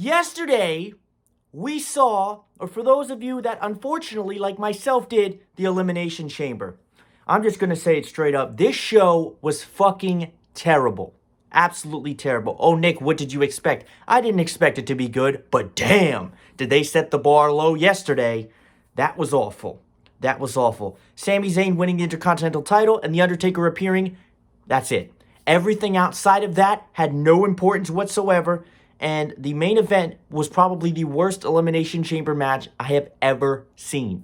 Yesterday, we saw, or for those of you that unfortunately, like myself, did the Elimination Chamber. I'm just going to say it straight up. This show was fucking terrible. Absolutely terrible. Oh, Nick, what did you expect? I didn't expect it to be good, but damn, did they set the bar low yesterday. That was awful. That was awful. Sami Zayn winning the Intercontinental title and The Undertaker appearing. That's it. Everything outside of that had no importance whatsoever. And the main event was probably the worst Elimination Chamber match I have ever seen.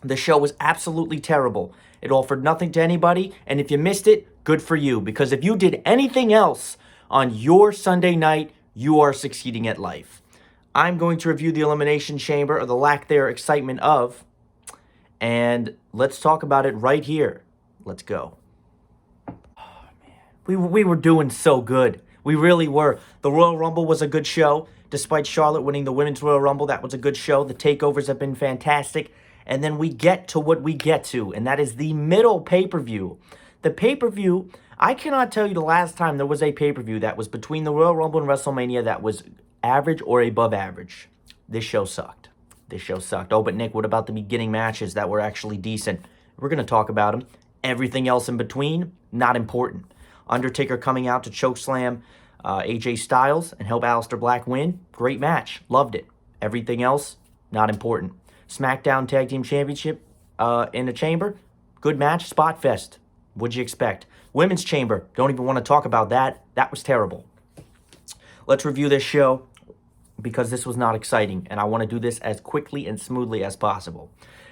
The show was absolutely terrible. It offered nothing to anybody, and if you missed it, good for you. Because if you did anything else on your Sunday night, you are succeeding at life. I'm going to review the Elimination Chamber, or the lack thereof excitement of, and let's talk about it right here. Let's go. Oh, man. We were doing so good. We really were. The Royal Rumble was a good show. Despite Charlotte winning the Women's Royal Rumble, that was a good show. The takeovers have been fantastic. And then we get to what we get to, and that is the middle pay-per-view. The pay-per-view, I cannot tell you the last time there was a pay-per-view that was between the Royal Rumble and WrestleMania that was average or above average. This show sucked. This show sucked. Oh, but Nick, what about the beginning matches that were actually decent? We're going to talk about them. Everything else in between, not important. Undertaker coming out to chokeslam AJ Styles and help Alistair Black win. Great match. Loved it. Everything else, not important. SmackDown Tag Team Championship in the Chamber. Good match. Spot fest. What'd you expect? Women's Chamber. Don't even want to talk about that. That was terrible. Let's review this show because this was not exciting. And I want to do this as quickly and smoothly as possible.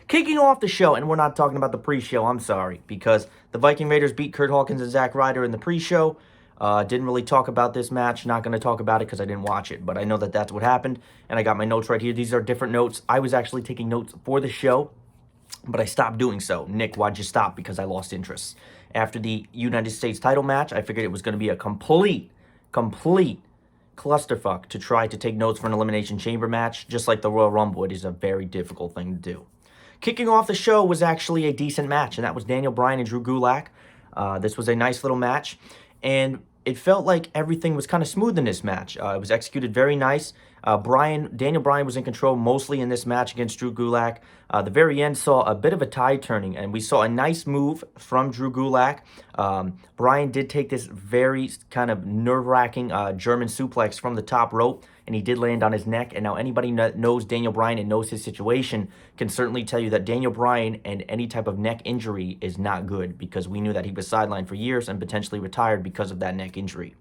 Kicking off the show, and we're not talking about the pre-show, I'm sorry, because the Viking Raiders beat Kurt Hawkins and Zack Ryder in the pre-show. Didn't really talk about this match. Not going to talk about it because I didn't watch it, but I know that that's what happened, and I got my notes right here. These are different notes. I was actually taking notes for the show, but I stopped doing so. Nick, why'd you stop? Because I lost interest. After the United States title match, I figured it was going to be a complete clusterfuck to try to take notes for an Elimination Chamber match. Just like the Royal Rumble, it is a very difficult thing to do. Kicking off the show was actually a decent match, and that was Daniel Bryan and Drew Gulick. This was a nice little match, and it felt like everything was kind of smooth in this match. It was executed very nice. Daniel Bryan was in control mostly in this match against Drew Gulick. The very end saw a bit of a tide turning, and we saw a nice move from Drew Gulick. Bryan did take this very kind of nerve-wracking German suplex from the top rope, and he did land on his neck. And now anybody that knows Daniel Bryan and knows his situation can certainly tell you that Daniel Bryan and any type of neck injury is not good, because we knew that he was sidelined for years and potentially retired because of that neck injury.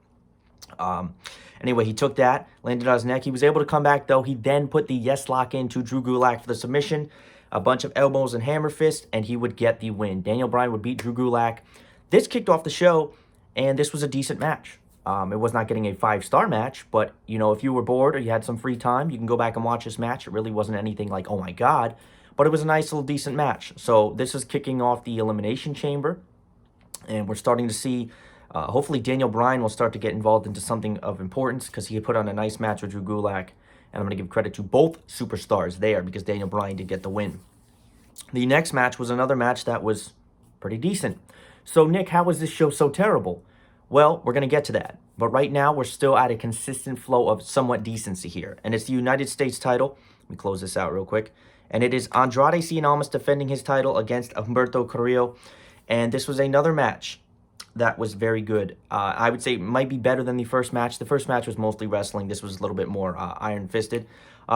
Anyway, he took that, landed on his neck. He was able to come back, though. He then put the yes lock into Drew Gulick for the submission, a bunch of elbows and hammer fists, and he would get the win. Daniel Bryan would beat Drew Gulick. This kicked off the show, and this was a decent match. It was not getting a 5-star match, but, you know, if you were bored or you had some free time, you can go back and watch this match. It really wasn't anything like, oh my God, but it was a nice little decent match. So this is kicking off the Elimination Chamber, and we're starting to see, hopefully Daniel Bryan will start to get involved into something of importance, because he put on a nice match with Drew Gulick, and I'm going to give credit to both superstars there, because Daniel Bryan did get the win. The next match was another match that was pretty decent. So, Nick, how was this show so terrible? Well, we're going to get to that. But right now, we're still at a consistent flow of somewhat decency here. And it's the United States title. Let me close this out real quick. And it is Andrade defending his title against Humberto Carillo. And this was another match that was very good. I would say it might be better than the first match. The first match was mostly wrestling. This was a little bit more iron-fisted.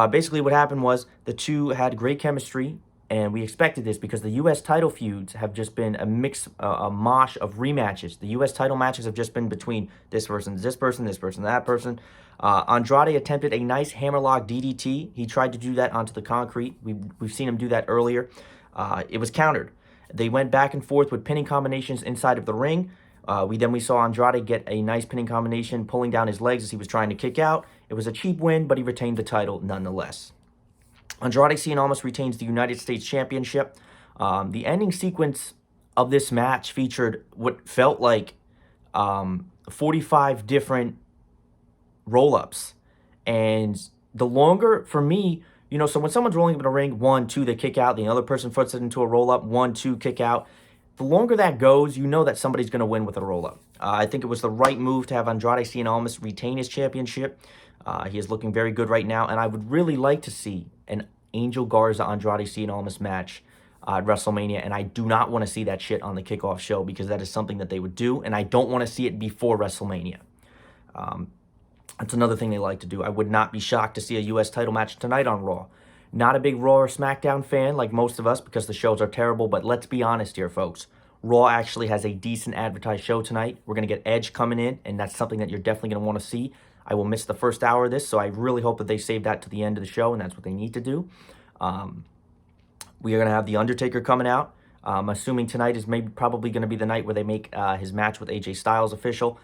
Basically, what happened was the two had great chemistry. And we expected this because the U.S. title feuds have just been a mix, a mosh of rematches. The U.S. title matches have just been between this person, that person. Andrade attempted a nice hammerlock DDT. He tried to do that onto the concrete. We've seen him do that earlier. It was countered. They went back and forth with pinning combinations inside of the ring. We saw Andrade get a nice pinning combination, pulling down his legs as he was trying to kick out. It was a cheap win, but he retained the title nonetheless. Andrade almost retains the United States Championship. The ending sequence of this match featured what felt like 45 different roll-ups. And the longer, for me, so when someone's rolling up in a ring, 1, 2, they kick out. The other person puts it into a roll-up, 1, 2, kick out. the longer that goes, you know that somebody's going to win with a roll-up. I think it was the right move to have Andrade Cien Almas retain his championship. He is looking very good right now, and I would really like to see an Angel Garza Andrade Cien Almas match at WrestleMania, and I do not want to see that shit on the kickoff show because that is something that they would do, and I don't want to see it before WrestleMania. That's another thing they like to do. I would not be shocked to see a U.S. title match tonight on Raw. Not a big Raw or SmackDown fan like most of us because the shows are terrible, but let's be honest here, folks. Raw actually has a decent advertised show tonight. We're going to get Edge coming in, and that's something that you're definitely going to want to see. I will miss the first hour of this, so I really hope that they save that to the end of the show, and that's what they need to do. We are going to have The Undertaker coming out. I'm assuming tonight is probably going to be the night where they make his match with AJ Styles official.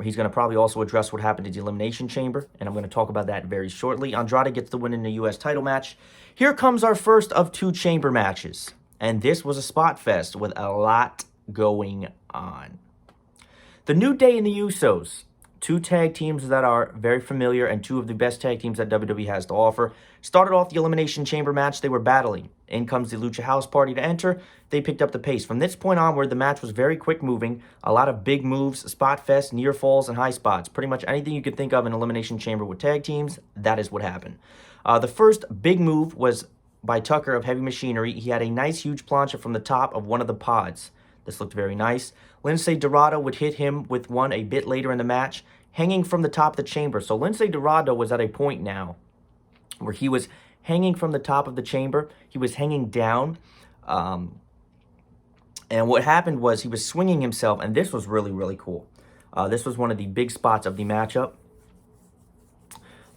He's going to probably also address what happened at the Elimination Chamber, and I'm going to talk about that very shortly. Andrade gets the win in the U.S. title match. Here comes our first of 2 chamber matches, and this was a spot fest with a lot going on. The New Day and the Usos, 2 tag teams that are very familiar and 2 of the best tag teams that WWE has to offer. Started off the Elimination Chamber match, they were battling. In comes the Lucha House Party to enter. They picked up the pace. From this point onward, the match was very quick moving. A lot of big moves, spot fest, near falls, and high spots. Pretty much anything you could think of in Elimination Chamber with tag teams, that is what happened. The first big move was by Tucker of Heavy Machinery. He had a nice huge plancha from the top of one of the pods. This looked very nice. Lince Dorado would hit him with one a bit later in the match, hanging from the top of the chamber. So Lince Dorado was at a point now where he was hanging from the top of the chamber. He was hanging down. And what happened was he was swinging himself, and this was really, really cool. This was one of the big spots of the matchup.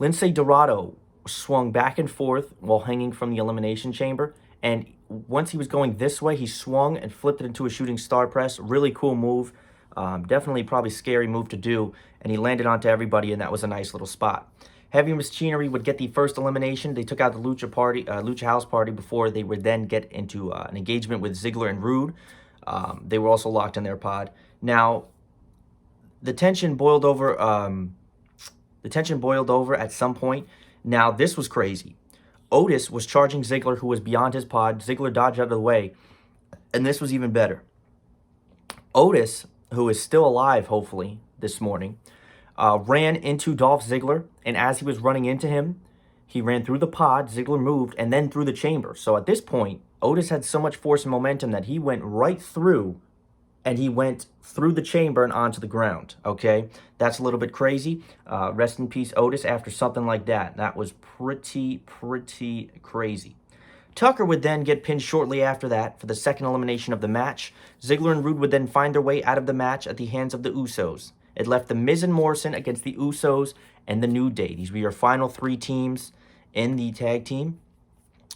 Lince Dorado swung back and forth while hanging from the Elimination Chamber, and once he was going this way, he swung and flipped it into a shooting star press. Really cool move. Definitely probably scary move to do, and he landed onto everybody, and that was a nice little spot. Heavy Machinery would get the first elimination. They took out the Lucha House Party before they would then get into an engagement with Ziggler and Rude. They were also locked in their pod. Now, the tension boiled over. At some point. Now, this was crazy. Otis was charging Ziggler, who was beyond his pod. Ziggler dodged out of the way, and this was even better. Otis, who is still alive, hopefully, this morning, ran into Dolph Ziggler, and as he was running into him, he ran through the pod, Ziggler moved, and then through the chamber. So at this point, Otis had so much force and momentum that he went right through, and he went through the chamber and onto the ground, okay? That's a little bit crazy. Rest in peace, Otis, after something like that. That was pretty crazy. Tucker would then get pinned shortly after that for the second elimination of the match. Ziggler and Rude would then find their way out of the match at the hands of the Usos. It left the Miz and Morrison against the Usos and the New Day. These were your final 3 teams in the tag team.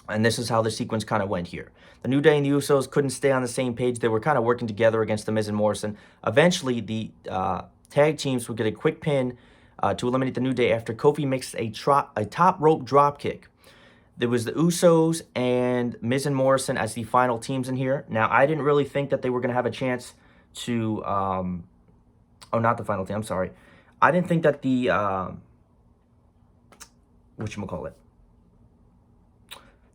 And this is how the sequence kind of went here. The New Day and the Usos couldn't stay on the same page. They were kind of working together against the Miz and Morrison. Eventually, the tag teams would get a quick pin to eliminate the New Day after Kofi makes a top rope drop kick. There was the Usos and Miz and Morrison as the final teams in here. Now, I didn't really think that they were going to have a chance to... not the final team, I'm sorry. I didn't think that the... whatchamacallit?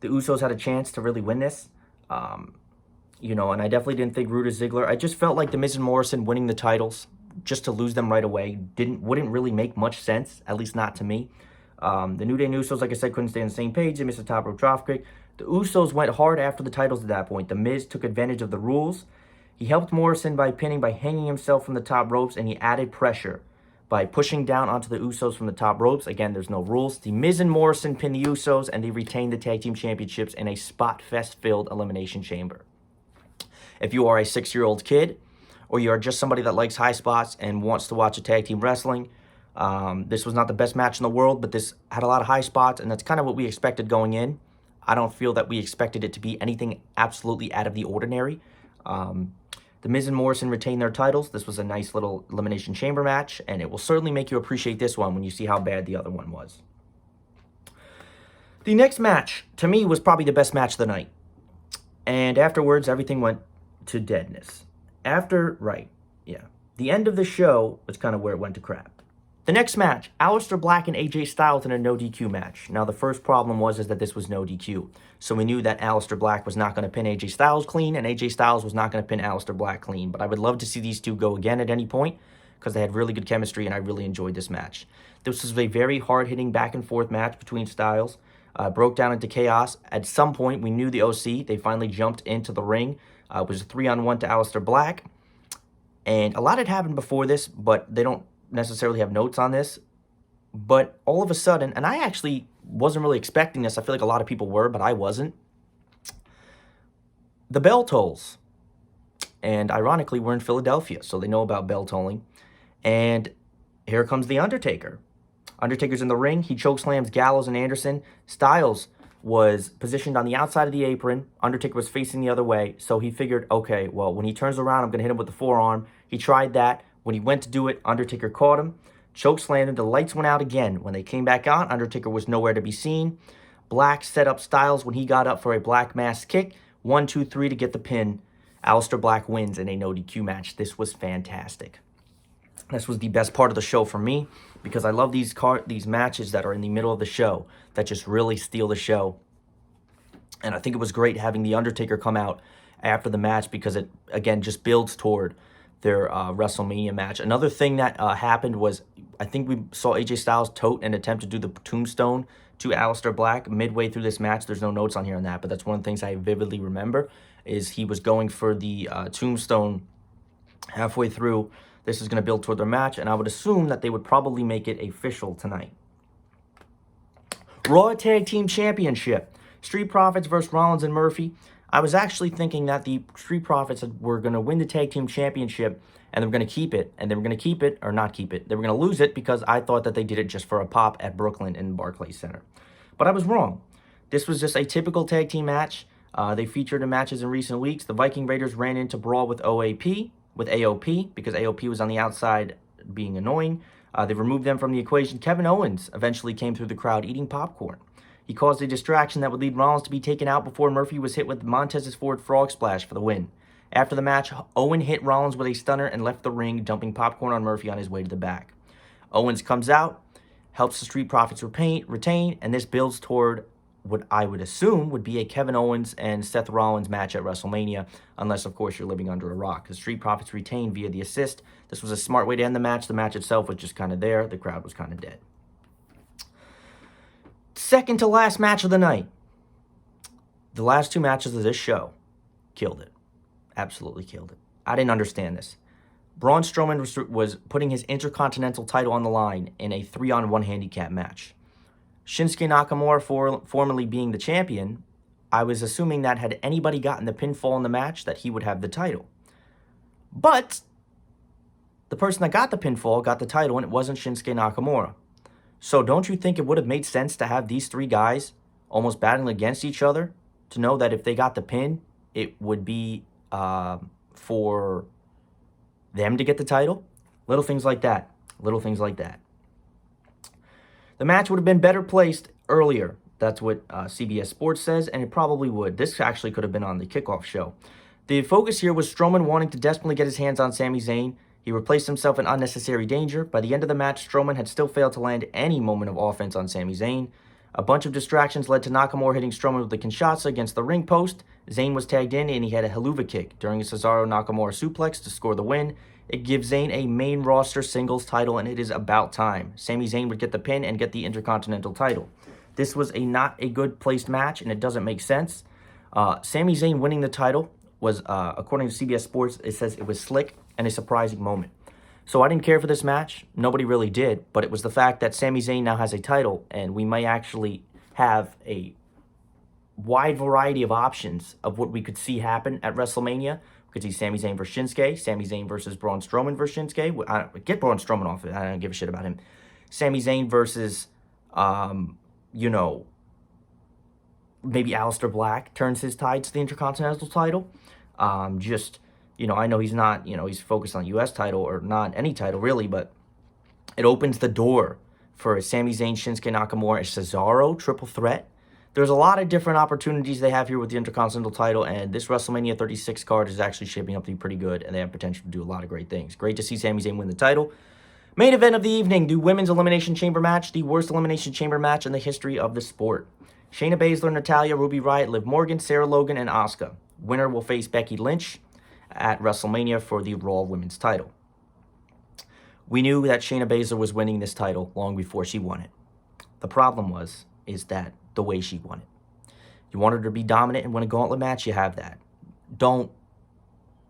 The Usos had a chance to really win this. And I definitely didn't think Rude or Ziggler. I just felt like the Miz and Morrison winning the titles, just to lose them right away, wouldn't really make much sense, at least not to me. The New Day and Usos, like I said, couldn't stay on the same page. They missed a top rope drop kick. The Usos went hard after the titles at that point. The Miz took advantage of the rules. He helped Morrison by pinning, by hanging himself from the top ropes, and he added pressure by pushing down onto the Usos from the top ropes. Again, there's no rules. The Miz and Morrison pinned the Usos, and they retained the tag team championships in a spot fest-filled elimination chamber. If you are a 6-year-old kid, or you are just somebody that likes high spots and wants to watch a tag team wrestling, this was not the best match in the world, but this had a lot of high spots, and that's kind of what we expected going in. I don't feel that we expected it to be anything absolutely out of the ordinary. The Miz and Morrison retained their titles. This was a nice little Elimination Chamber match, and it will certainly make you appreciate this one when you see how bad the other one was. The next match, to me, was probably the best match of the night. And afterwards, everything went to deadness. The end of the show was kind of where it went to crap. The next match, Alistair Black and AJ Styles in a no DQ match. Now, the first problem was that this was no DQ. So we knew that Alistair Black was not going to pin AJ Styles clean, and AJ Styles was not going to pin Alistair Black clean. But I would love to see these two go again at any point because they had really good chemistry, and I really enjoyed this match. This was a very hard-hitting back-and-forth match between Styles. Broke down into chaos. At some point, we knew the OC. They finally jumped into the ring. It was a 3-on-1 to Alistair Black. And a lot had happened before this, but they don't necessarily have notes on this. But all of a sudden, and I actually wasn't really expecting this. I feel like a lot of people were, but I wasn't. The bell tolls. And ironically, we're in Philadelphia, so they know about bell tolling. And here comes The Undertaker. Undertaker's in the ring. He chokeslams Gallows and Anderson. Styles was positioned on the outside of the apron. Undertaker was facing the other way. So he figured, okay, well, when he turns around, I'm going to hit him with the forearm. He tried that. When he went to do it, Undertaker caught him. Chokeslammed him. The lights went out again. When they came back on, Undertaker was nowhere to be seen. Black set up Styles when he got up for a black mass kick. 1, 2, 3 to get the pin. Alistair Black wins in a no DQ match. This was fantastic. This was the best part of the show for me because I love these matches that are in the middle of the show that just really steal the show. And I think it was great having The Undertaker come out after the match because it, again, just builds toward their WrestleMania match. Another thing that happened was I think we saw AJ Styles tote and attempt to do the tombstone to Alistair Black midway through this match. There's no notes on here on that, but that's one of the things I vividly remember is he was going for the tombstone halfway through. This is going to build toward their match, and I would assume that they would probably make it official tonight. Raw Tag Team Championship. Street Profits versus Rollins and Murphy. I was actually thinking that the Street Profits were going to win the Tag Team Championship, and they were going to keep it, and they were going to keep it, or not keep it. They were going to lose it because I thought that they did it just for a pop at Brooklyn in Barclays Center. But I was wrong. This was just a typical tag team match. They featured in matches in recent weeks. The Viking Raiders ran into brawl with AOP, because AOP was on the outside being annoying. They removed them from the equation. Kevin Owens eventually came through the crowd eating popcorn. He caused a distraction that would lead Rollins to be taken out before Murphy was hit with Montez's forward frog splash for the win. After the match, Owen hit Rollins with a stunner and left the ring, dumping popcorn on Murphy on his way to the back. Owens comes out, helps the Street Profits retain, and this builds toward what I would assume would be a Kevin Owens and Seth Rollins match at WrestleMania, unless, of course, you're living under a rock. The Street Profits retain via the assist. This was a smart way to end the match. The match itself was just kind of there. The crowd was kind of dead. Second to last match of the night. The last two matches of this show killed it. Absolutely killed it. I didn't understand this. Braun Strowman was putting his Intercontinental title on the line in a 3-on-1 handicap match. Shinsuke Nakamura, formerly being the champion, I was assuming that had anybody gotten the pinfall in the match, that he would have the title. But the person that got the pinfall got the title, and it wasn't Shinsuke Nakamura. So don't you think it would have made sense to have these three guys almost battling against each other to know that if they got the pin, it would be for them to get the title? Little things like that. Little things like that. The match would have been better placed earlier. That's what CBS Sports says, and it probably would. This actually could have been on the kickoff show. The focus here was Strowman wanting to desperately get his hands on Sami Zayn. He replaced himself in unnecessary danger. By the end of the match, Strowman had still failed to land any moment of offense on Sami Zayn. A bunch of distractions led to Nakamura hitting Strowman with the Kinshasa against the ring post. Zayn was tagged in, and he had a Helluva kick during a Cesaro Nakamura suplex to score the win. It gives Zayn a main roster singles title, and it is about time. Sami Zayn would get the pin and get the Intercontinental title. This was not a good placed match, and it doesn't make sense. Sami Zayn winning the title was, according to CBS Sports, it says it was slick and a surprising moment. So I didn't care for this match. Nobody really did, but it was the fact that Sami Zayn now has a title, and we might actually have a wide variety of options of what we could see happen at WrestleMania. We could see Sami Zayn versus Shinsuke, Sami Zayn versus Braun Strowman versus Shinsuke. Get Braun Strowman off it. I don't give a shit about him. Sami Zayn versus, maybe Alistair Black turns his tide to the Intercontinental title. I know he's not, he's focused on U.S. title or not any title really, but it opens the door for a Sami Zayn, Shinsuke Nakamura, and Cesaro triple threat. There's a lot of different opportunities they have here with the Intercontinental title, and this WrestleMania 36 card is actually shaping up to be pretty good, and they have potential to do a lot of great things. Great to see Sami Zayn win the title. Main event of the evening, the Women's Elimination Chamber match, the worst Elimination Chamber match in the history of the sport. Shayna Baszler, Natalya, Ruby Riott, Liv Morgan, Sarah Logan, and Asuka. Winner will face Becky Lynch at WrestleMania for the Raw Women's title. We knew that Shayna Baszler was winning this title long before she won it. The problem is that the way she won it. You want her to be dominant and win a gauntlet match, you have that. Don't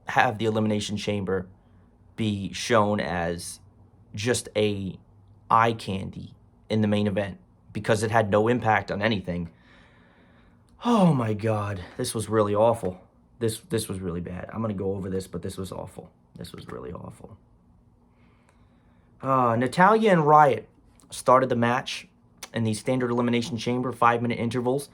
have the Elimination Chamber be shown as just a eye candy in the main event because it had no impact on anything. Oh my God, this was really awful. This was really bad. I'm going to go over this, but this was awful. This was really awful. Natalya and Riott started the match in the standard Elimination Chamber, 5-minute intervals.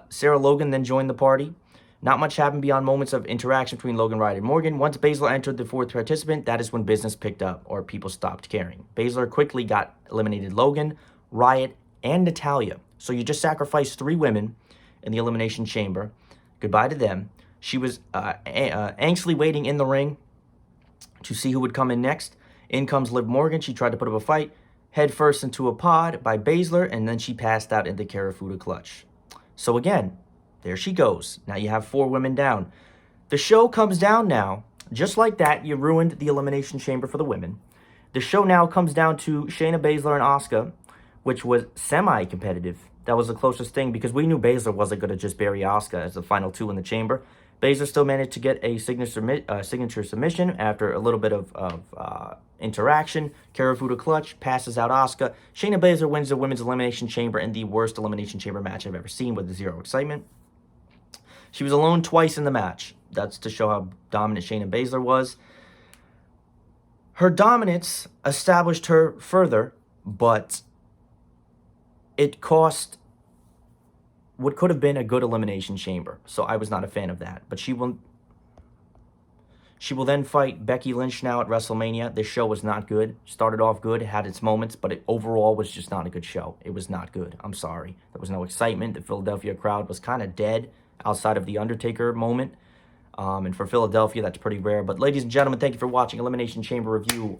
Sarah Logan then joined the party. Not much happened beyond moments of interaction between Logan, Riott, and Morgan. Once Baszler entered the fourth participant, that is when business picked up, or people stopped caring. Baszler quickly eliminated Logan, Riott, and Natalya. So you just sacrificed 3 women in the Elimination Chamber. Goodbye to them. She was anxiously waiting in the ring to see who would come in next. In comes Liv Morgan. She tried to put up a fight, head first into a pod by Baszler, and then she passed out in the Karafuda clutch. So again, there she goes. Now you have 4 women down. The show comes down now. Just like that, you ruined the Elimination Chamber for the women. The show now comes down to Shayna Baszler and Asuka, which was semi-competitive. That was the closest thing because we knew Baszler wasn't going to just bury Asuka as the final 2 in the chamber. Baszler still managed to get a signature submission after a little bit of interaction. Karafuda clutch, passes out Asuka. Shayna Baszler wins the Women's Elimination Chamber in the worst Elimination Chamber match I've ever seen with 0 excitement. She was alone twice in the match. That's to show how dominant Shayna Baszler was. Her dominance established her further, but it cost what could have been a good Elimination Chamber. So I was not a fan of that. But she will then fight Becky Lynch now at WrestleMania. This show was not good. Started off good, had its moments, but it overall was just not a good show. It was not good. I'm sorry. There was no excitement. The Philadelphia crowd was kind of dead outside of the Undertaker moment. And for Philadelphia, that's pretty rare. But ladies and gentlemen, thank you for watching Elimination Chamber Review